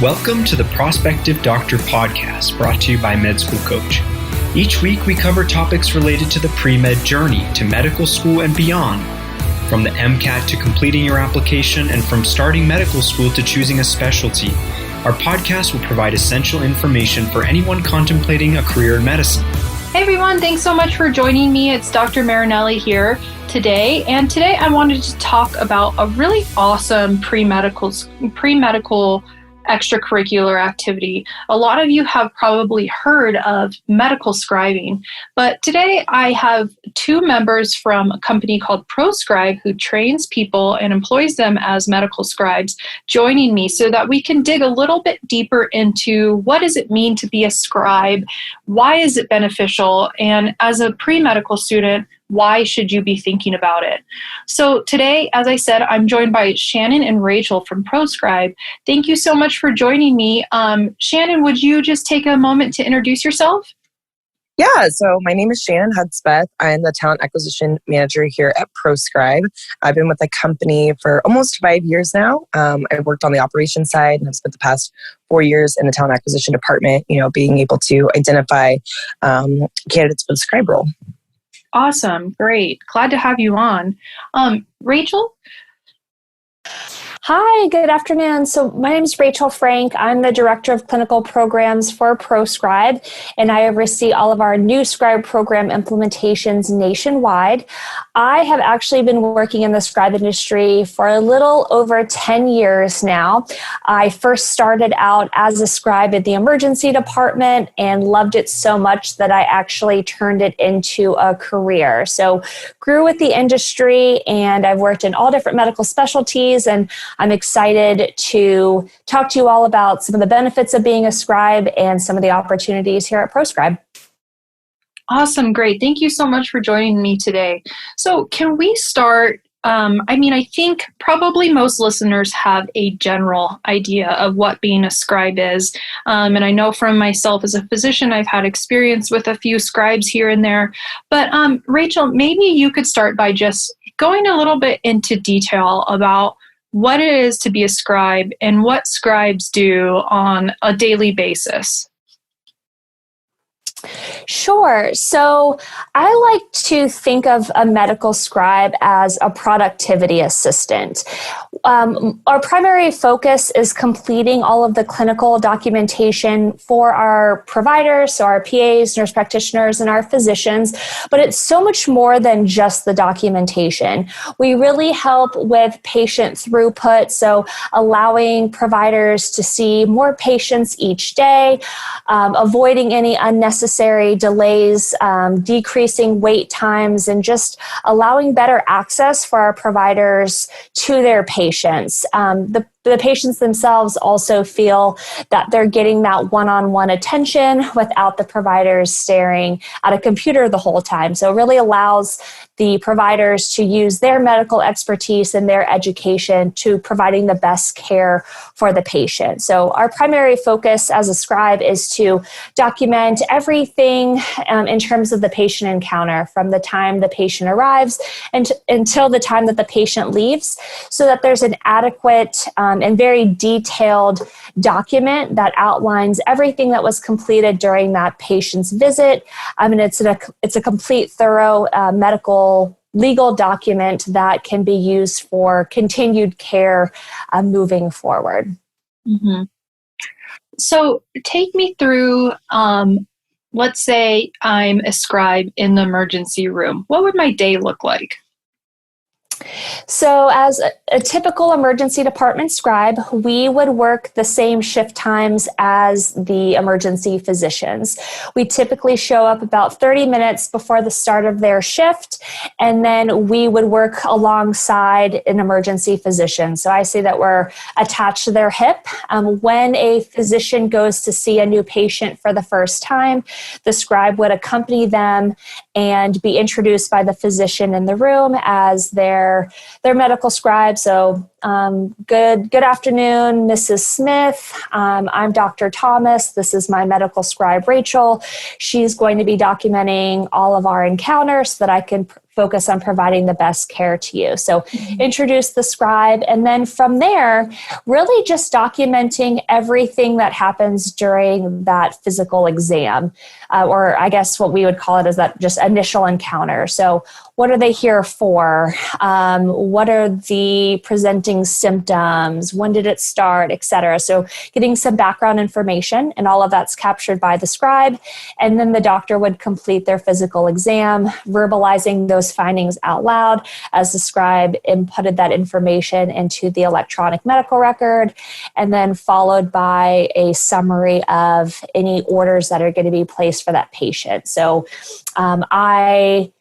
Welcome to the Prospective Doctor Podcast, brought to you by Med School Coach. Each week we cover topics related to the pre-med journey to medical school and beyond, from the MCAT to completing your application and from starting medical school to choosing a specialty. Our podcast will provide essential information for anyone contemplating a career in medicine. Hey everyone, thanks so much for joining me. It's Dr. Marinelli here today. And today I wanted to talk about a really awesome pre-medical extracurricular activity. A lot of you have probably heard of medical scribing, but today I have two members from a company called ProScribe who trains people and employs them as medical scribes joining me so that we can dig a little bit deeper into what does it mean to be a scribe, why is it beneficial, and as a pre-medical student, why should you be thinking about it? So today, as I said, I'm joined by Shannon and Rachel from ProScribe. Thank you so much for joining me. Shannon, would you just take a moment to introduce yourself? Yeah, so my name is Shannon Hudspeth. I'm the talent acquisition manager here at ProScribe. I've been with the company for almost 5 years now. I worked on the operations side and I've spent the past 4 years in the talent acquisition department, being able to identify candidates for the scribe role. Awesome. Great. Glad to have you on. Rachel? Hi, good afternoon. So my name is Rachel Frank. I'm the Director of Clinical Programs for ProScribe, and I oversee all of our new Scribe program implementations nationwide. I have actually been working in the Scribe industry for a little over 10 years now. I first started out as a Scribe in the emergency department and loved it so much that I actually turned it into a career. So grew with the industry, and I've worked in all different medical specialties, and I'm excited to talk to you all about some of the benefits of being a scribe and some of the opportunities here at ProScribe. Awesome. Great. Thank you so much for joining me today. So can we start? I think probably most listeners have a general idea of what being a scribe is. And I know from myself as a physician, I've had experience with a few scribes here and there. But Rachel, maybe you could start by just going a little bit into detail about what it is to be a scribe and what scribes do on a daily basis. Sure. So I like to think of a medical scribe as a productivity assistant. Our primary focus is completing all of the clinical documentation for our providers, so our PAs, nurse practitioners, and our physicians, but it's so much more than just the documentation. We really help with patient throughput, so allowing providers to see more patients each day, avoiding any unnecessary delays, decreasing wait times, and just allowing better access for our providers to their patients. The patients themselves also feel that they're getting that one-on-one attention without the providers staring at a computer the whole time. So it really allows the providers to use their medical expertise and their education to providing the best care for the patient. So our primary focus as a scribe is to document everything in terms of the patient encounter from the time the patient arrives and until the time that the patient leaves, so that there's an adequate and very detailed document that outlines everything that was completed during that patient's visit. It's a complete, thorough medical legal document that can be used for continued care moving forward. Mm-hmm. So take me through, let's say I'm a scribe in the emergency room. What would my day look like? So as a typical emergency department scribe, we would work the same shift times as the emergency physicians. We typically show up about 30 minutes before the start of their shift, and then we would work alongside an emergency physician. So I say that we're attached to their hip. When a physician goes to see a new patient for the first time, the scribe would accompany them and be introduced by the physician in the room as their medical scribe. So good afternoon, Mrs. Smith. I'm Dr. Thomas. This is my medical scribe, Rachel. She's going to be documenting all of our encounters so that I can focus on providing the best care to you. So introduce the scribe, and then from there, really just documenting everything that happens during that physical exam, or I guess what we would call it is that just initial encounter. So what are they here for? What are the presenting symptoms? When did it start, et cetera? So getting some background information, and all of that's captured by the scribe. And then the doctor would complete their physical exam, verbalizing those findings out loud as the scribe inputted that information into the electronic medical record, and then followed by a summary of any orders that are going to be placed for that patient. So I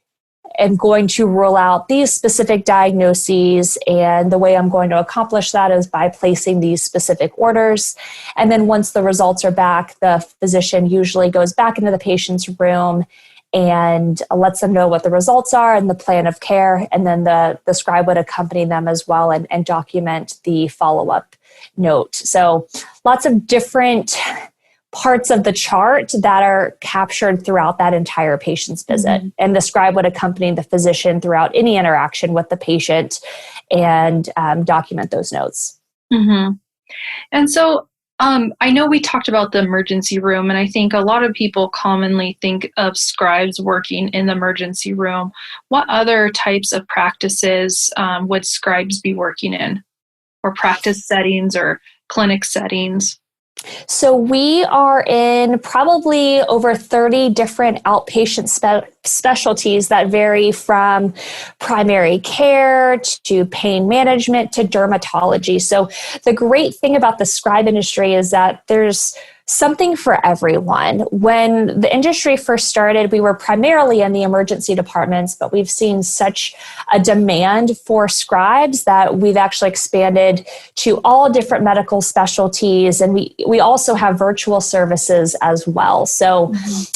am going to rule out these specific diagnoses, and the way I'm going to accomplish that is by placing these specific orders. And then once the results are back, the physician usually goes back into the patient's room and lets them know what the results are and the plan of care. And then the scribe would accompany them as well and document the follow-up note. So lots of different parts of the chart that are captured throughout that entire patient's visit. And the scribe would accompany the physician throughout any interaction with the patient and document those notes. And so I know we talked about the emergency room, and I think a lot of people commonly think of scribes working in the emergency room. What other types of practices would scribes be working in, or practice settings or clinic settings? So we are in probably over 30 different outpatient specialties that vary from primary care to pain management to dermatology. So the great thing about the scribe industry is that there's something for everyone. When the industry first started, we were primarily in the emergency departments, but we've seen such a demand for scribes that we've actually expanded to all different medical specialties. And we also have virtual services as well. So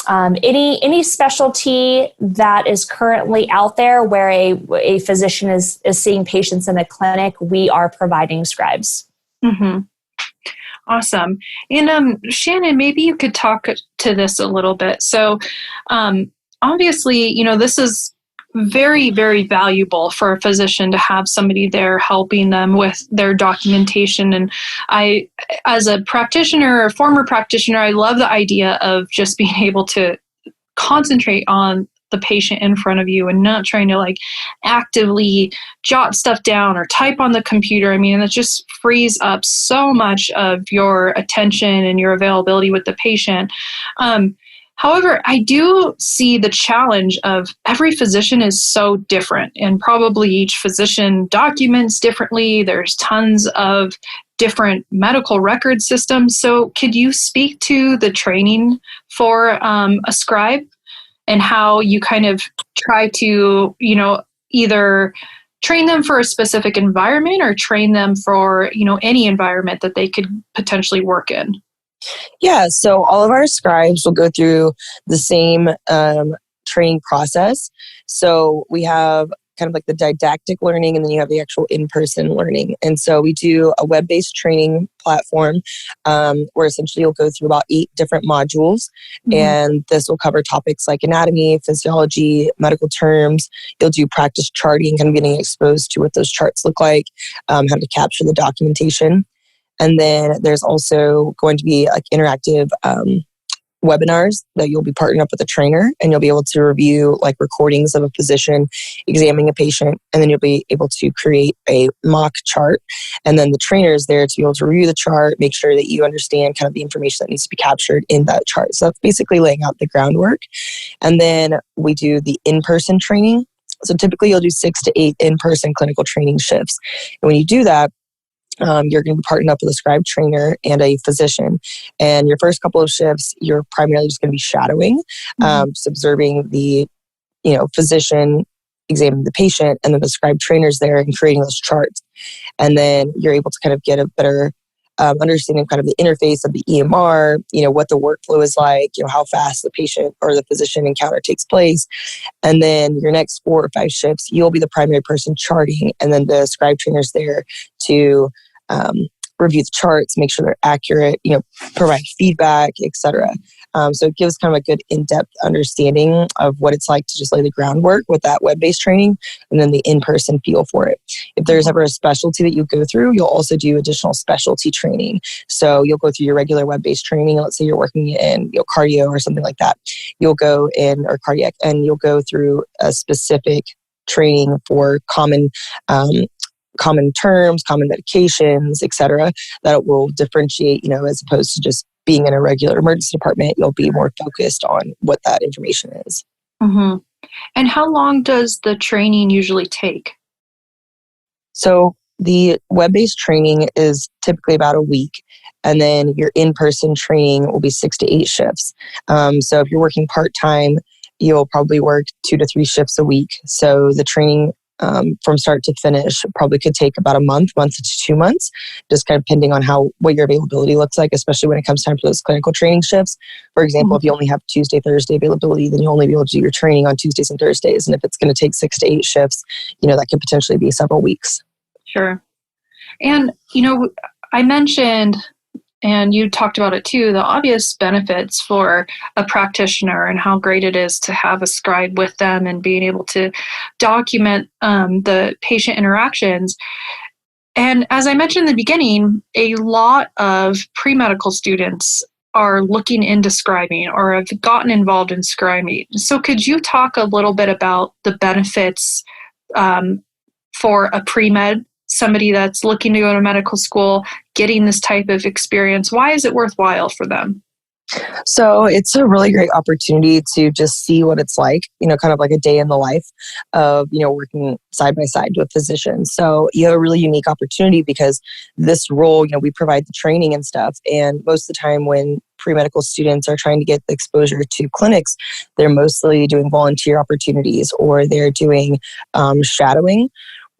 any specialty that is currently out there where a physician is seeing patients in a clinic, we are providing scribes. Awesome. And Shannon, maybe you could talk to this a little bit. So obviously, this is very, very valuable for a physician to have somebody there helping them with their documentation. And I, as a practitioner or former practitioner, I love the idea of just being able to concentrate on the patient in front of you and not trying to actively jot stuff down or type on the computer. I mean, it just frees up so much of your attention and your availability with the patient. However, I do see the challenge of every physician is so different, and probably each physician documents differently. There's tons of different medical record systems. So could you speak to the training for a scribe and how you kind of try to, either train them for a specific environment or train them for, any environment that they could potentially work in? Yeah, so all of our scribes will go through the same training process. So we have kind of like the didactic learning, and then you have the actual in-person learning. And so we do a web-based training platform where essentially you'll go through about 8 different modules. And this will cover topics like anatomy, physiology, medical terms. You'll do practice charting, kind of getting exposed to what those charts look like, how to capture the documentation. And then there's also going to be interactive webinars that you'll be partnering up with a trainer, and you'll be able to review recordings of a physician examining a patient, and then you'll be able to create a mock chart. And then the trainer is there to be able to review the chart, make sure that you understand kind of the information that needs to be captured in that chart. So that's basically laying out the groundwork. And then we do the in-person training. So typically you'll do 6 to 8 in-person clinical training shifts. And when you do that, you're going to be partnered up with a scribe trainer and a physician. And your first couple of shifts, you're primarily just going to be shadowing, just observing the, physician examining the patient, and then the scribe trainer's there and creating those charts. And then you're able to kind of get a better understanding of kind of the interface of the EMR, what the workflow is like, how fast the patient or the physician encounter takes place. And then your next 4 or 5 shifts, you'll be the primary person charting, and then the scribe trainer's there to review the charts, make sure they're accurate, provide feedback, etc. So it gives kind of a good in-depth understanding of what it's like to just lay the groundwork with that web-based training and then the in-person feel for it. If there's ever a specialty that you go through, you'll also do additional specialty training. So you'll go through your regular web-based training. Let's say you're working in cardio or something like that. You'll go in, or cardiac, and you'll go through a specific training for common terms, common medications, etc., that will differentiate, as opposed to just being in a regular emergency department. You'll be more focused on what that information is. Mm-hmm. And how long does the training usually take? So the web-based training is typically about a week, and then your in-person training will be 6 to 8 shifts. So if you're working part-time, you'll probably work 2 to 3 shifts a week. So the training from start to finish probably could take about a month to 2 months, just kind of depending on what your availability looks like, especially when it comes time for those clinical training shifts. For example, if you only have Tuesday, Thursday availability, then you'll only be able to do your training on Tuesdays and Thursdays. And if it's going to take 6 to 8 shifts, that could potentially be several weeks. Sure. And, I mentioned, and you talked about it too, the obvious benefits for a practitioner and how great it is to have a scribe with them and being able to document the patient interactions. And as I mentioned in the beginning, a lot of pre-medical students are looking into scribing or have gotten involved in scribing. So could you talk a little bit about the benefits for a pre-med, somebody that's looking to go to medical school, getting this type of experience? Why is it worthwhile for them? So it's a really great opportunity to just see what it's like, kind of like a day in the life of, working side by side with physicians. So you have a really unique opportunity because this role, we provide the training and stuff. And most of the time when pre-medical students are trying to get the exposure to clinics, they're mostly doing volunteer opportunities or they're doing shadowing.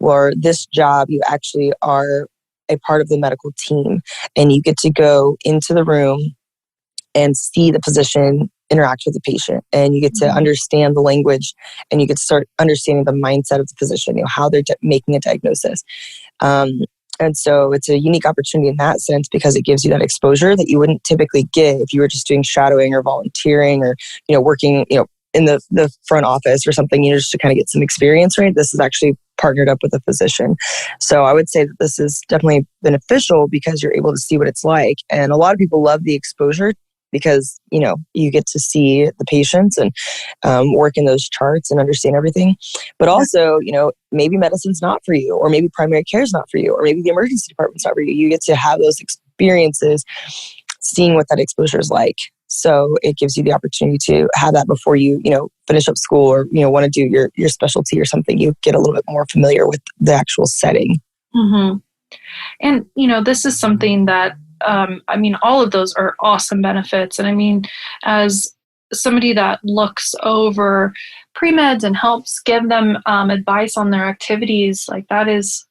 Or this job, you actually are a part of the medical team and you get to go into the room and see the physician interact with the patient, and you get to understand the language and you get to start understanding the mindset of the physician, how they're making a diagnosis. And so it's a unique opportunity in that sense because it gives you that exposure that you wouldn't typically get if you were just doing shadowing or volunteering or, working, in the front office or something, just to kind of get some experience, right? This is actually partnered up with a physician. So I would say that this is definitely beneficial because you're able to see what it's like. And a lot of people love the exposure because, you get to see the patients and work in those charts and understand everything. But also, maybe medicine's not for you, or maybe primary care is not for you, or maybe the emergency department's not for you. You get to have those experiences, seeing what that exposure is like. So it gives you the opportunity to have that before you, finish up school or, want to do your specialty or something. You get a little bit more familiar with the actual setting. Mm-hmm. And, this is something that, all of those are awesome benefits. And as somebody that looks over pre-meds and helps give them advice on their activities, like that is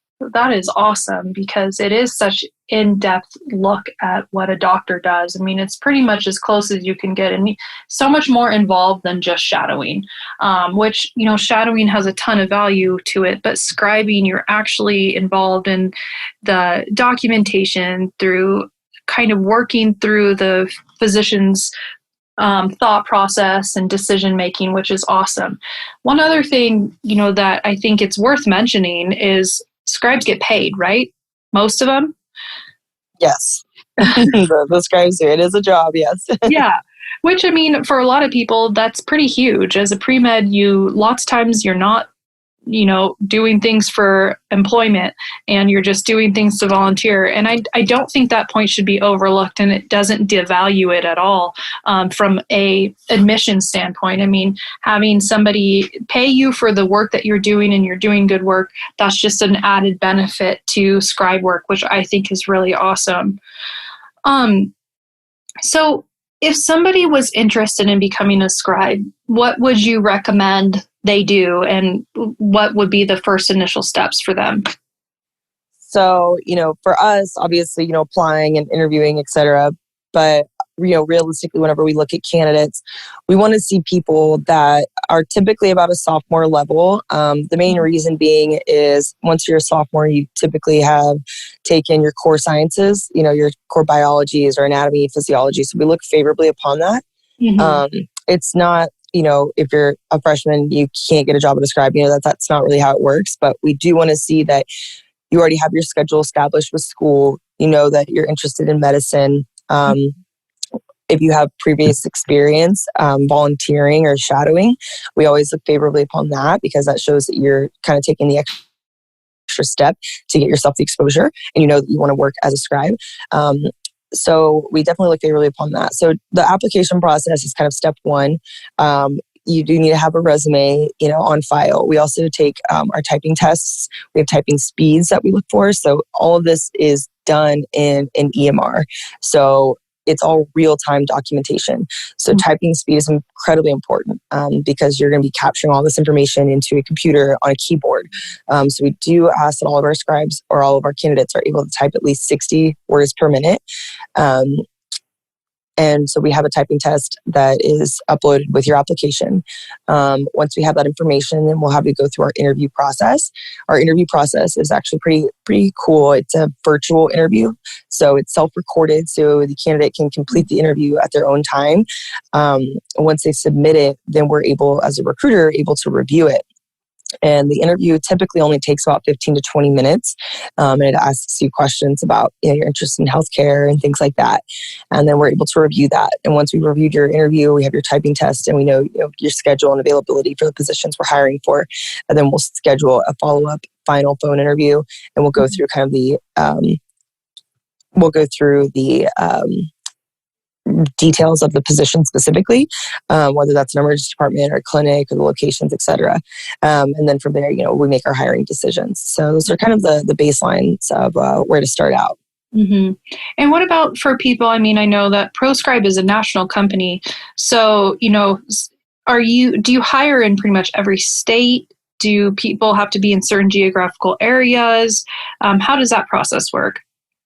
awesome because it is such in-depth look at what a doctor does. It's pretty much as close as you can get and so much more involved than just shadowing, which, shadowing has a ton of value to it, but scribing, you're actually involved in the documentation through kind of working through the physician's thought process and decision making, which is awesome. One other thing, that I think it's worth mentioning is scribes get paid, right? Most of them? Yes. the scribes do. It is a job, yes. Yeah. Which, for a lot of people, that's pretty huge. As a pre-med, lots of times you're not, doing things for employment and you're just doing things to volunteer. And I don't think that point should be overlooked, and it doesn't devalue it at all from a admission standpoint. Having somebody pay you for the work that you're doing and you're doing good work, that's just an added benefit to scribe work, which I think is really awesome. So if somebody was interested in becoming a scribe, what would you recommend they do, and what would be the first initial steps for them? So, for us, obviously, applying and interviewing, et cetera. But realistically, whenever we look at candidates, we want to see people that are typically about a sophomore level. The main reason being is once you're a sophomore, you typically have taken your core sciences, your core biologies or anatomy, physiology. So we look favorably upon that. It's not, if you're a freshman, you can't get a job at a scribe. That's not really how it works. But we do want to see that you already have your schedule established with school. That you're interested in medicine. If you have previous experience volunteering or shadowing, we always look favorably upon that because that shows that you're kind of taking the extra step to get yourself the exposure and that you want to work as a scribe. So we definitely look favorably upon that. So the application process is kind of step one. You do need to have a resume, on file. We also take our typing tests. We have typing speeds that we look for. So all of this is done in EMR. So it's all real-time documentation. So typing speed is incredibly important because you're going to be capturing all this information into a computer on a keyboard. So we do ask that all of our scribes or all of our candidates are able to type at least 60 words per minute. And so we have a typing test that is uploaded with your application. Once we have that information, then we'll have you go through our interview process. Our interview process is actually pretty cool. It's a virtual interview. So it's self-recorded, so the candidate can complete the interview at their own time. Once they submit it, then we're able, as a recruiter, to review it. And the interview typically only takes about 15 to 20 minutes. And it asks you questions about your interest in healthcare and things like that. And then we're able to review that. And once we've reviewed your interview, we have your typing test and we know, your schedule and availability for the positions we're hiring for. And then we'll schedule a follow-up final phone interview and we'll go through kind of the details of the position specifically, whether that's an emergency department or clinic or the locations, et cetera. And then from there, we make our hiring decisions. So those are kind of the baselines of where to start out. And what about for people? I mean, I know that ProScribe is a national company. So, do you hire in pretty much every state? Do people have to be in certain geographical areas? How does that process work?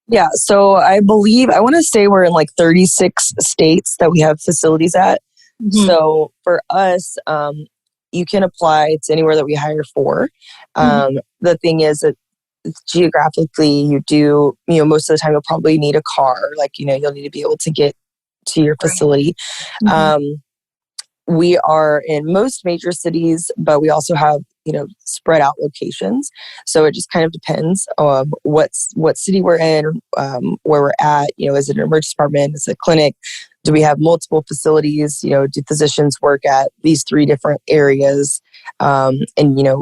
Yeah, so I want to say we're in like 36 states that we have facilities at. So for us, you can apply to anywhere that we hire for. The thing is that geographically you do, most of the time you'll probably need a car. Like, you'll need to be able to get to your facility. We are in most major cities, but we also have, spread out locations. So it just kind of depends on what city we're in, where we're at. Is it an emergency department? Is it a clinic? Do we have multiple facilities? Do physicians work at these 3 different areas? And,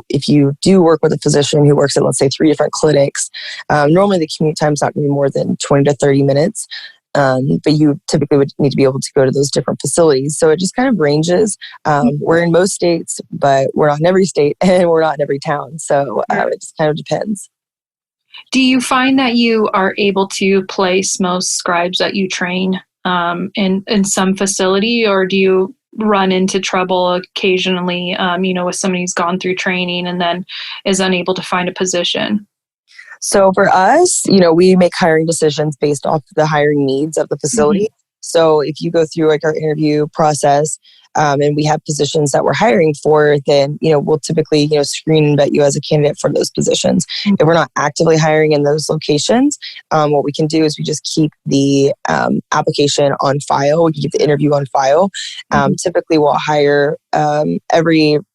if you do work with a physician who works at, let's say, 3 different clinics, normally the commute time is not going to be more than 20 to 30 minutes. But you typically would need to be able to go to those different facilities. So it just kind of ranges. We're in most states, but we're not in every state and we're not in every town. So it just kind of depends. Do you find that you are able to place most scribes that you train in some facility, or do you run into trouble occasionally, with somebody who's gone through training and then is unable to find a position? So for us, we make hiring decisions based off the hiring needs of the facility. So if you go through like our interview process, and we have positions that we're hiring for, then, we'll typically, screen and vet you as a candidate for those positions. If we're not actively hiring in those locations, what we can do is we just keep the application on file. We can keep the interview on file. Typically we'll hire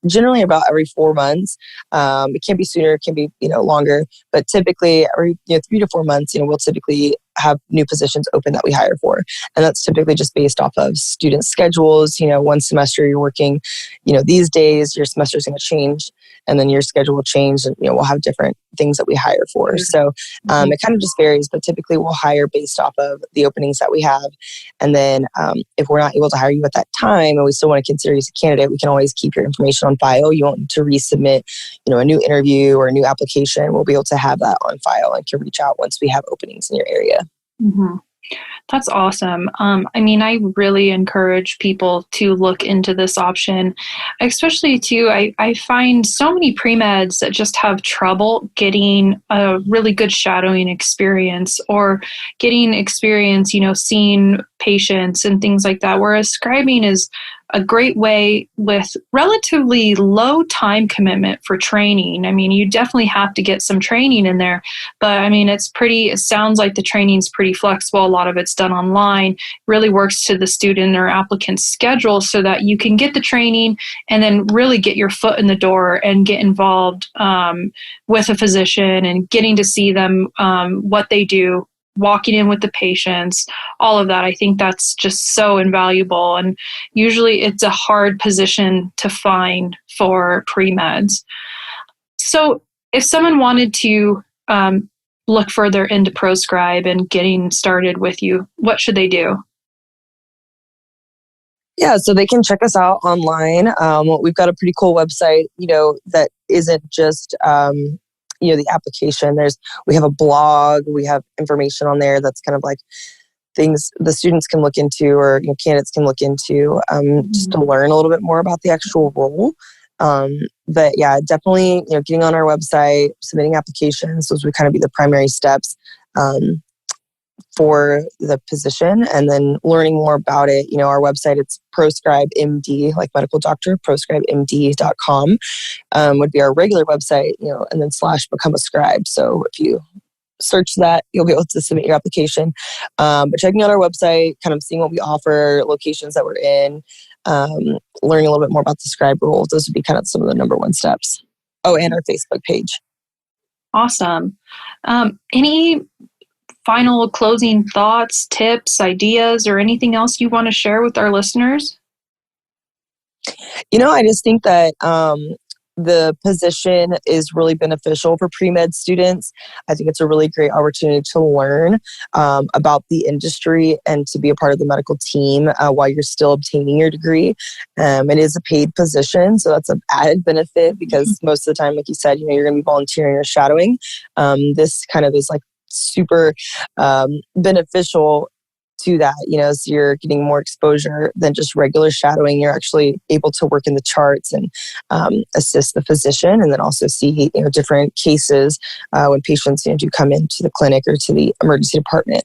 generally about every 4 months. It can be sooner, it can be, longer, but typically every 3 to 4 months, we'll typically have new positions open that we hire for. And that's typically just based off of student schedules. One semester you're working, these days, your semester is going to change and then your schedule will change and, we'll have different things that we hire for. So it kind of just varies, but typically we'll hire based off of the openings that we have. And then if we're not able to hire you at that time and we still want to consider you as a candidate, we can always keep your information on file. You won't need to resubmit, a new interview or a new application. We'll be able to have that on file and can reach out once we have openings in your area. That's awesome. I mean, I really encourage people to look into this option, especially too. I find so many pre-meds that just have trouble getting a really good shadowing experience or getting experience, seeing patients and things like that. Whereas scribing is a great way with relatively low time commitment for training. I mean, you definitely have to get some training in there, but I mean, it sounds like the training's pretty flexible. A lot of it's done online, really works to the student or applicant's schedule so that you can get the training and then really get your foot in the door and get involved with a physician and getting to see them, what they do, walking in with the patients, all of that. I think that's just so invaluable. And usually it's a hard position to find for pre-meds. So if someone wanted to look further into ProScribe and getting started with you, what should they do? Yeah, so they can check us out online. We've got a pretty cool website, that isn't just the application. We have a blog, we have information on there that's kind of like things the students can look into or candidates can look into just to learn a little bit more about the actual role. But yeah, definitely, getting on our website, submitting applications, those would kind of be the primary steps for the position, and then learning more about it. Our website, it's ProScribe MD, like medical doctor, ProScribeMD.com would be our regular website, and then /become a scribe. So if you search that, you'll be able to submit your application. But checking out our website, kind of seeing what we offer, locations that we're in, learning a little bit more about the scribe role, those would be kind of some of the number one steps. Oh, and our Facebook page. Awesome. Any final closing thoughts, tips, ideas, or anything else you want to share with our listeners? I just think that the position is really beneficial for pre-med students. I think it's a really great opportunity to learn about the industry and to be a part of the medical team while you're still obtaining your degree. It is a paid position, so that's an added benefit because most of the time, like you said, you're going to be volunteering or shadowing. This kind of is like super beneficial to that, so you're getting more exposure than just regular shadowing. You're actually able to work in the charts and assist the physician, and then also see different cases when patients do come into the clinic or to the emergency department.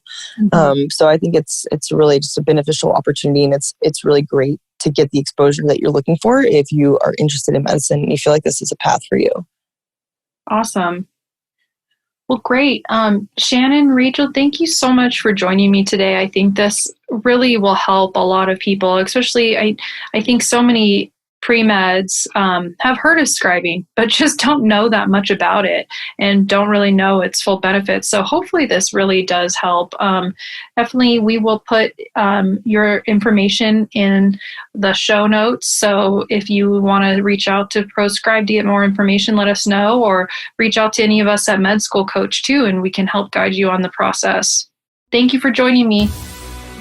So I think it's really just a beneficial opportunity, and it's really great to get the exposure that you're looking for if you are interested in medicine and you feel like this is a path for you. Awesome. Well, great. Shannon, Rachel, thank you so much for joining me today. I think this really will help a lot of people, especially I think so many pre-meds have heard of scribing, but just don't know that much about it and don't really know its full benefits. So hopefully this really does help. Definitely, we will put your information in the show notes. So if you want to reach out to ProScribe to get more information, let us know, or reach out to any of us at Med School Coach too, and we can help guide you on the process. Thank you for joining me.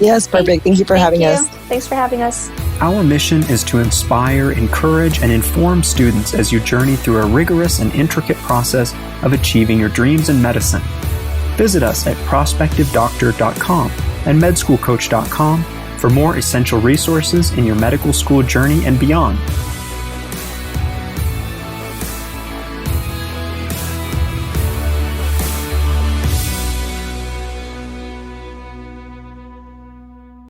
Yes, perfect. Thank you for having us. Thanks for having us. Our mission is to inspire, encourage, and inform students as you journey through a rigorous and intricate process of achieving your dreams in medicine. Visit us at prospectivedoctor.com and medschoolcoach.com for more essential resources in your medical school journey and beyond.